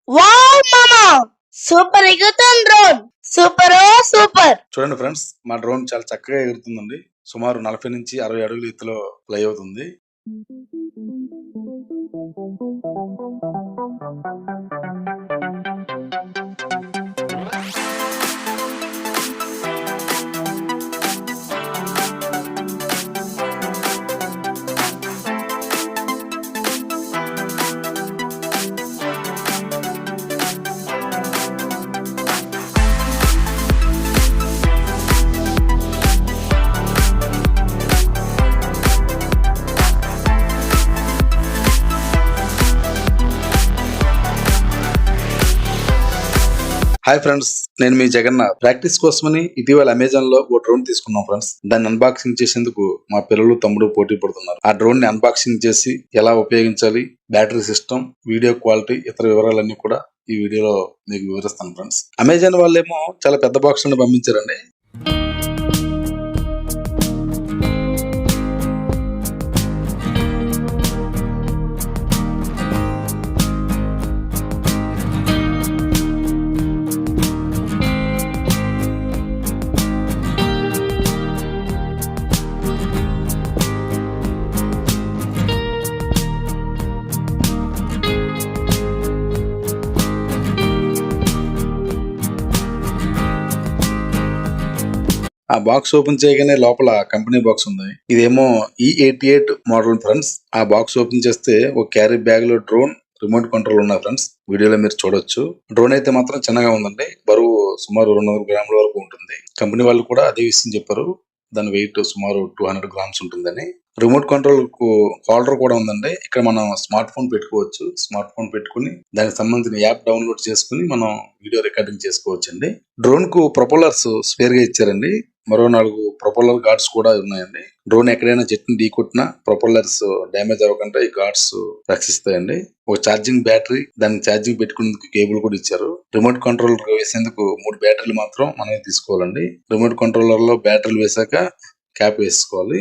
Wow మామా super ఎగురుతుంది drone. Super super. చూడండి ఫ్రెండ్స్, మా డ్రోన్ చాలా చక్కగా ఎగురుతుందండి. సుమారు 40 నుంచి 60 అడుగుల ఎత్తులో ఫ్లై అవుతుంది. హాయ్ ఫ్రెండ్స్, నేను మీ జగన్న. ప్రాక్టీస్ కోసమని ఇటీవల అమెజాన్ లో ఓ డ్రోన్ తీసుకున్నాం ఫ్రెండ్స్. దాన్ని అన్బాక్సింగ్ చేసేందుకు మా పిల్లలు తమ్ముడు పోటీ పడుతున్నారు. ఆ డ్రోన్ ని అన్బాక్సింగ్ చేసి ఎలా ఉపయోగించాలి, బ్యాటరీ సిస్టమ్, వీడియో క్వాలిటీ, ఇతర వివరాలన్నీ కూడా ఈ వీడియోలో మీకు వివరిస్తాను ఫ్రెండ్స్. అమెజాన్ వాళ్ళేమో చాలా పెద్ద బాక్స్ ని పంపించారండి. ఆ బాక్స్ ఓపెన్ చేయగానే లోపల కంపెనీ బాక్స్ ఉంది. ఇదేమో E88 మోడల్ ఫ్రెండ్స్. ఆ బాక్స్ ఓపెన్ చేస్తే ఒక క్యారీ బ్యాగ్ లో డ్రోన్, రిమోట్ కంట్రోల్ ఉన్నాయి ఫ్రెండ్స్. వీడియోలో మీరు చూడొచ్చు. డ్రోన్ అయితే మాత్రం చిన్నగా ఉందండి. బరువు సుమారు 200 గ్రాముల వరకు ఉంటుంది. కంపెనీ వాళ్ళు కూడా అదే విషయం చెప్పారు. దాని వెయిట్ సుమారు 200 గ్రామ్స్ ఉంటుందని. రిమోట్ కంట్రోల్ కు హోల్డర్ కూడా ఉందండి. ఇక్కడ మనం స్మార్ట్ ఫోన్ పెట్టుకోవచ్చు. స్మార్ట్ ఫోన్ పెట్టుకుని దానికి సంబంధించిన యాప్ డౌన్లోడ్ చేసుకుని మనం వీడియో రికార్డింగ్ చేసుకోవచ్చు అండి. డ్రోన్ కు ప్రొపల్లర్స్ స్పేర్ గా ఇచ్చారండి. మరో 4 ప్రొపల్లర్ గార్డ్స్ కూడా ఉన్నాయండి. డ్రోన్ ఎక్కడైనా చెట్టుని ఢీ కొట్టినా ప్రొపల్లర్స్ డ్యామేజ్ అవ్వకుండా ఈ గార్డ్స్ రక్షిస్తాయండి. ఒక ఛార్జింగ్ బ్యాటరీ, దానికి ఛార్జింగ్ పెట్టుకునేందుకు కేబుల్ కూడా ఇచ్చారు. రిమోట్ కంట్రోలర్ వేసేందుకు 3 బ్యాటరీలు మాత్రం మనమే తీసుకోవాలండి. రిమోట్ కంట్రోలర్ లో బ్యాటరీలు వేసాక క్యాప్ వేసుకోవాలి.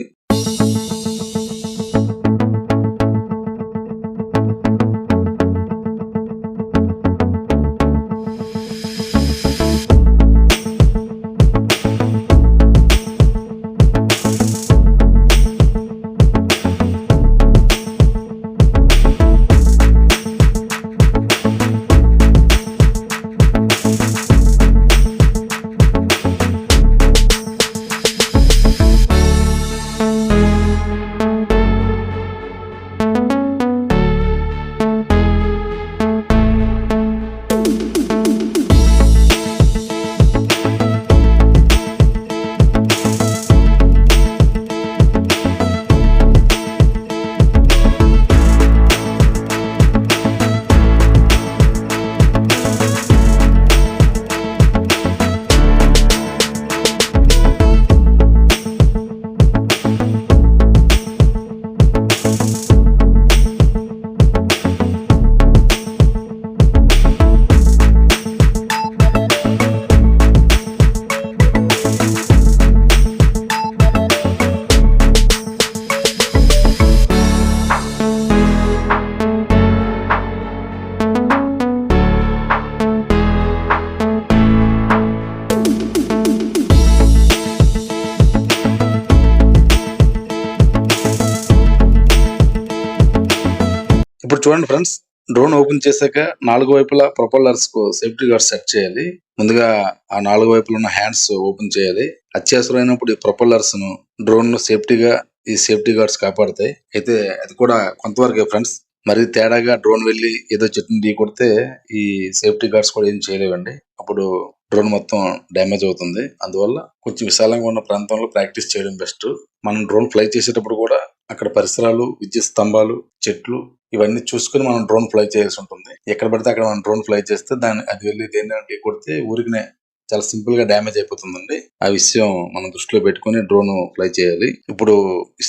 ఇప్పుడు చూడండి ఫ్రెండ్స్, డ్రోన్ ఓపెన్ చేశాక 4 వైపులా ప్రొపల్లర్స్ కు సేఫ్టీ గార్డ్ సెట్ చేయాలి. ముందుగా ఆ 4 వైపులు ఉన్న హ్యాండ్స్ ఓపెన్ చేయాలి. అత్యవసరమైనప్పుడు ఈ ప్రొపల్లర్స్ ను, డ్రోన్ ను సేఫ్టీగా ఈ సేఫ్టీ గార్డ్స్ కాపాడతాయి. అయితే అది కూడా కొంతవరకే ఫ్రెండ్స్. మరి తేడాగా డ్రోన్ వెళ్ళి ఏదో చెట్టుని ఢీ కొడితే ఈ సేఫ్టీ గార్డ్స్ కూడా ఏం చేయలేవండి. అప్పుడు డ్రోన్ మొత్తం డ్యామేజ్ అవుతుంది. అందువల్ల కొంచెం విశాలంగా ఉన్న ప్రాంతంలో ప్రాక్టీస్ చేయడం బెస్ట్. మనం డ్రోన్ ఫ్లై చేసేటప్పుడు కూడా అక్కడ పరిసరాలు, విద్యుత్ స్తంభాలు, చెట్లు ఇవన్నీ చూసుకుని మనం డ్రోన్ ఫ్లై చేయాల్సి ఉంటుంది. ఎక్కడ పడితే అక్కడ మనం డ్రోన్ ఫ్లై చేస్తే అది వెళ్ళి దేన్ని ఢీ కొడితే ఊరికినే చాలా సింపుల్ గా డ్యామేజ్ అయిపోతుందండి. ఆ విషయం మనం దృష్టిలో పెట్టుకుని డ్రోన్ ఫ్లై చేయాలి. ఇప్పుడు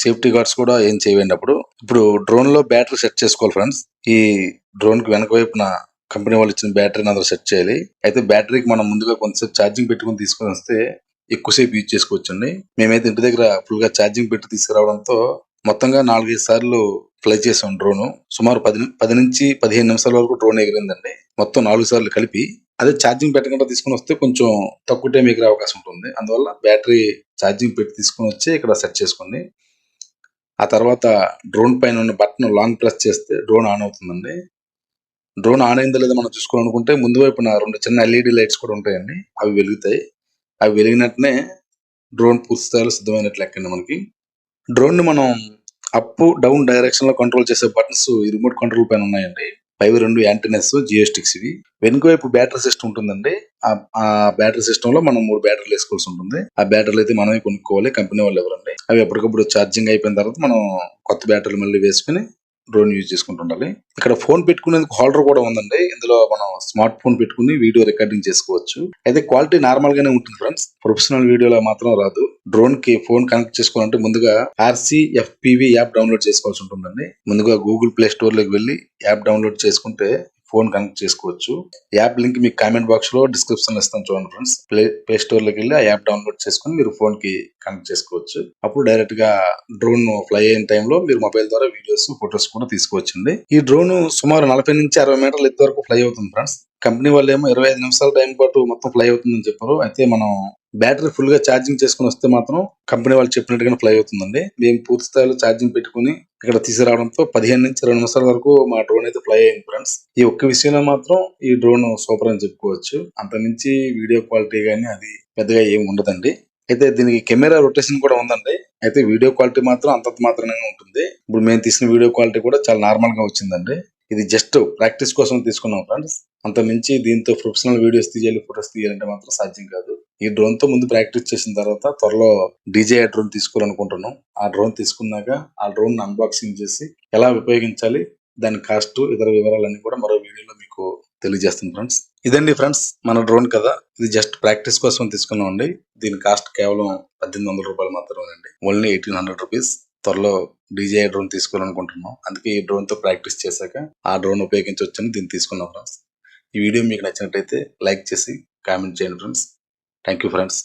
సేఫ్టీ గార్డ్స్ కూడా ఏం చేయవండి. ఇప్పుడు డ్రోన్ లో బ్యాటరీ సెట్ చేసుకోవాలి ఫ్రెండ్స్. ఈ డ్రోన్ కి వెనక వైపున కంపెనీ వాళ్ళు ఇచ్చిన బ్యాటరీని అందులో సెట్ చేయాలి. అయితే బ్యాటరీకి మనం ముందుగా కొంతసేపు ఛార్జింగ్ పెట్టుకుని తీసుకొని వస్తే ఎక్కువసేపు యూజ్ చేసుకోవచ్చండి. మేమైతే ఇంటి దగ్గర ఫుల్ గా ఛార్జింగ్ పెట్టి తీసుకురావడంతో మొత్తంగా 4-5 సార్లు ఫ్లై చేసాం డ్రోన్. సుమారు 10 నుంచి 15 నిమిషాల వరకు డ్రోన్ ఎగిరిందండి. మొత్తం 4 సార్లు కలిపి. అదే ఛార్జింగ్ పెట్టకుండా తీసుకొని వస్తే కొంచెం తక్కువ టైం ఎగిరే అవకాశం ఉంటుంది. అందువల్ల బ్యాటరీ ఛార్జింగ్ పెట్టి తీసుకొని వచ్చి ఇక్కడ సెట్ చేసుకోండి. ఆ తర్వాత డ్రోన్ పైన ఉన్న బటన్ లాంగ్ ప్రెస్ చేస్తే డ్రోన్ ఆన్ అవుతుందండి. డ్రోన్ ఆన్ అయిందో లేదో మనం చూసుకోవాలనుకుంటే ముందు వైపున 2 చిన్న ఎల్ఈడి లైట్స్ కూడా ఉంటాయండి. అవి వెలుగుతాయి. అవి వెలిగినట్టునే డ్రోన్ పూర్తి స్థాయిలో సిద్ధమైనట్లు లెక్కండి మనకి. డ్రోన్ ని మనం అప్ డౌన్ డైరెక్షన్ లో కంట్రోల్ చేసే బటన్స్ ఈ రిమోట్ కంట్రోల్ పైన ఉన్నాయండి. పైవి 2 యాంటెనాస్ జియో స్టిక్స్ ఇవి. వెనుక వైపు బ్యాటరీ సిస్టమ్ ఉంటుందండి. ఆ బ్యాటరీ సిస్టమ్ లో మనం 3 బ్యాటరీలు వేసుకోవాల్సి ఉంటుంది. ఆ బ్యాటరీలు అయితే మనమే కొనుక్కోవాలి, కంపెనీ వాళ్ళు ఎవరండి. అవి ఎప్పటికప్పుడు ఛార్జింగ్ అయిపోయిన తర్వాత మనం కొత్త బ్యాటరీలు మళ్ళీ వేసుకుని డ్రోన్ యూజ్ చేసుకుంటుండాలి. ఇక్కడ ఫోన్ పెట్టుకునేందుకు హోల్డర్ కూడా ఉందండి. ఇందులో మనం స్మార్ట్ ఫోన్ పెట్టుకుని వీడియో రికార్డింగ్ చేసుకోవచ్చు. అయితే క్వాలిటీ నార్మల్ గానే ఉంటుంది ఫ్రెండ్స్. ప్రొఫెషనల్ వీడియోలో మాత్రం రాదు. డ్రోన్ కి ఫోన్ కనెక్ట్ చేసుకోవాలంటే ముందుగా RCFPV యాప్ డౌన్లోడ్ చేసుకోవాల్సి ఉంటుందండి. ముందుగా గూగుల్ ప్లే స్టోర్ లోకి వెళ్ళి యాప్ డౌన్లోడ్ చేసుకుంటే ఫోన్ కనెక్ట్ చేసుకోవచ్చు. యాప్ లింక్ మీకు కామెంట్ బాక్స్ లో డిస్క్రిప్షన్ ఇస్తాను చూడండి ఫ్రెండ్స్. ప్లే స్టోర్ లోకి వెళ్ళి ఆ యాప్ డౌన్లోడ్ చేసుకుని మీరు ఫోన్ కి కనెక్ట్ చేసుకోవచ్చు. అప్పుడు డైరెక్ట్ గా డ్రోన్ ఫ్లై అయిన టైంలో మీరు మొబైల్ ద్వారా వీడియోస్, ఫొటోస్ కూడా తీసుకోవచ్చండి. ఈ డ్రోన్ సుమారు 40 నుంచి 60 మీటర్ల ఎత్తు వరకు ఫ్లై అవుతుంది ఫ్రెండ్స్. కంపెనీ వాళ్ళు ఏమో 25 నిమిషాల టైం పాటు మొత్తం ఫ్లై అవుతుందని చెప్పారు. అయితే మనం బ్యాటరీ ఫుల్ గా ఛార్జింగ్ చేసుకుని వస్తే మాత్రం కంపెనీ వాళ్ళు చెప్పినట్టుగానే ఫ్లై అవుతుందండి. మేము పూర్తి స్థాయిలో ఛార్జింగ్ పెట్టుకుని ఇక్కడ తీసుకురావడంతో 15 నుంచి 20 నిమిషాల వరకు మా డ్రోన్ అయితే ఫ్లై అయింది ఫ్రెండ్స్. ఈ ఒక్క విషయంలో మాత్రం ఈ డ్రోన్ సూపర్ అని చెప్పుకోవచ్చు. అంత నుంచి వీడియో క్వాలిటీ గానీ అది పెద్దగా ఏమి ఉండదండి. అయితే దీనికి కెమెరా రొటేషన్ కూడా ఉందండి. అయితే వీడియో క్వాలిటీ మాత్రం అంతంత మాత్రమే ఉంటుంది. ఇప్పుడు మేము తీసిన వీడియో క్వాలిటీ కూడా చాలా నార్మల్ గా వచ్చిందండి. ఇది జస్ట్ ప్రాక్టీస్ కోసం తీసుకున్నాం ఫ్రెండ్స్. అంత మించి దీంతో ప్రొఫెషనల్ వీడియోస్ తీయాలి, ఫొటోస్ తీయాలంటే మాత్రం సాధ్యం కాదు. ఈ డ్రోన్ తో ముందు ప్రాక్టీస్ చేసిన తర్వాత త్వరలో DJI డ్రోన్ తీసుకోవాలనుకుంటున్నాం. ఆ డ్రోన్ తీసుకున్నాక ఆ డ్రోన్ అన్బాక్సింగ్ చేసి ఎలా ఉపయోగించాలి, దాని కాస్ట్, ఇతర వివరాలన్నీ కూడా మరో వీడియోలో మీకు తెలియజేస్తాను ఫ్రెండ్స్. ఇదండి ఫ్రెండ్స్ మన డ్రోన్ కదా. ఇది జస్ట్ ప్రాక్టీస్ కోసం తీసుకున్నామండి. దీని కాస్ట్ కేవలం 1800 రూపాయలు మాత్రమేనండి. Only 1800 rupees. త్వరలో DJI డ్రోన్ తీసుకోవాలనుకుంటున్నాం. అందుకే ఈ డ్రోన్ తో ప్రాక్టీస్ చేశాక ఆ డ్రోన్ ఉపయోగించవచ్చని దీన్ని తీసుకున్నాం ఫ్రెండ్స్. ఈ వీడియో మీకు నచ్చినట్టయితే లైక్ చేసి కామెంట్ చేయండి ఫ్రెండ్స్. Thank you friends.